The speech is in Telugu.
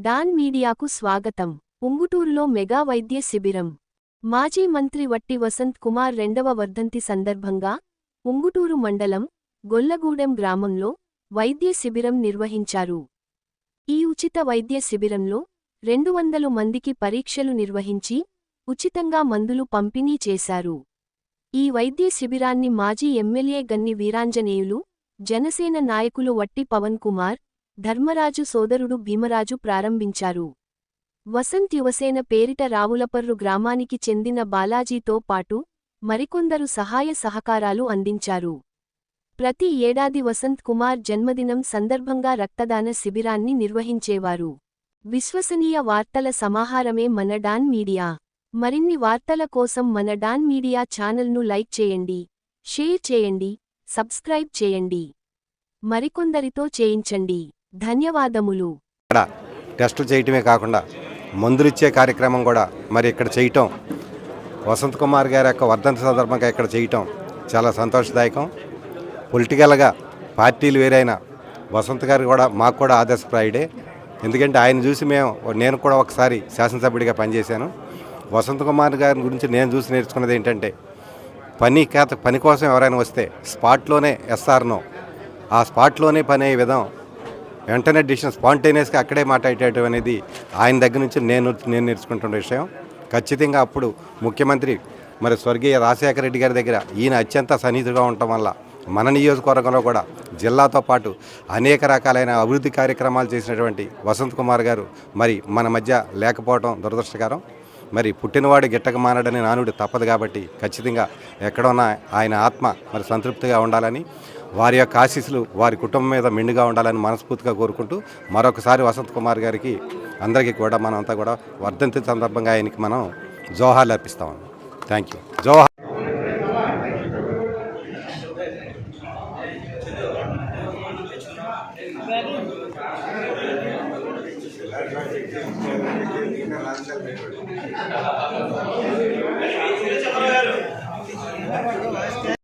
డాన్ మీడియాకు స్వాగతం. ఉంగుటూరులో మెగా వైద్య శిబిరం. మాజీ మంత్రి వట్టి వసంత్ కుమార్ 2వ వర్ధంతి సందర్భంగా ఉంగుటూరు మండలం గొల్లగూడెం గ్రామంలో వైద్య శిబిరం నిర్వహించారు. ఈ ఉచిత వైద్య శిబిరంలో 200 మందికి పరీక్షలు నిర్వహించి ఉచితంగా మందులు పంపిణీ చేశారు. ఈ వైద్య శిబిరాన్ని మాజీ ఎమ్మెల్యే గన్ని వీరాంజనేయులు, జనసేన నాయకులు వట్టి పవన్ కుమార్, ధర్మరాజు సోదరుడు భీమరాజు ప్రారంభించారు. వసంత్ యువసేన పేరిట రావులపర్రు గ్రామానికి చెందిన బాలాజీతో పాటు మరికొందరు సహాయ సహకారాలు అందించారు. ప్రతి ఏడాది వసంత్ కుమార్ జన్మదినం సందర్భంగా రక్తదాన శిబిరాన్ని నిర్వహించేవారు. విశ్వసనీయ వార్తల సమాహారమే మన డాన్ మీడియా. మరిన్ని వార్తల కోసం మన డాన్ మీడియా ఛానల్ను లైక్ చేయండి, షేర్ చేయండి, సబ్స్క్రైబ్ చేయండి. మరికొందరితో చేయించండి. ధన్యవాదములు. టెస్టులు చేయటమే కాకుండా మందులిచ్చే కార్యక్రమం కూడా మరి ఇక్కడ చేయటం, వసంత్ కుమార్ గారి యొక్క వర్ధంతి సందర్భంగా ఇక్కడ చేయటం చాలా సంతోషదాయకం. పొలిటికల్గా పార్టీలు వేరైనా వసంత్ గారు కూడా మాకు కూడా ఆదర్శప్రాయుడే. ఎందుకంటే ఆయన చూసి నేను కూడా ఒకసారి శాసనసభ్యుడిగా పనిచేశాను. వసంత్ కుమార్ గారి గురించి నేను చూసి నేర్చుకున్నది ఏంటంటే పని కోసం ఎవరైనా వస్తే స్పాట్లోనే ఎస్ఆర్నో, ఆ స్పాట్లోనే పని అయ్యే విధం, వెంటనే డిసిషన్ స్పాంటేనియస్గా అక్కడే మాట్లాడేయటం అనేది ఆయన దగ్గర నుంచి నేను నేర్చుకుంటున్న విషయం. ఖచ్చితంగా అప్పుడు ముఖ్యమంత్రి మరి స్వర్గీయ రాజశేఖర రెడ్డి గారి దగ్గర ఈయన అత్యంత సన్నిహితుగా ఉండటం వల్ల మన నియోజకవర్గంలో కూడా జిల్లాతో పాటు అనేక రకాలైన అభివృద్ధి కార్యక్రమాలు చేసినటువంటి వసంత్ కుమార్ గారు మరి మన మధ్య లేకపోవడం దురదృష్టకరం. మరి పుట్టినవాడు గిట్టక మానడని నానుడు తప్పదు కాబట్టి ఖచ్చితంగా ఎక్కడున్నా ఆయన ఆత్మ మరి సంతృప్తిగా ఉండాలని, వారి యొక్క ఆశీస్సులు వారి కుటుంబం మీద మెండుగా ఉండాలని మనస్ఫూర్తిగా కోరుకుంటూ మరొకసారి వసంత్ కుమార్ గారికి అందరికీ కూడా మనం అంతా కూడా వర్ధంతి సందర్భంగా ఆయనకి మనం జోహార్లు అర్పిస్తాం. Thank you. జోహార్.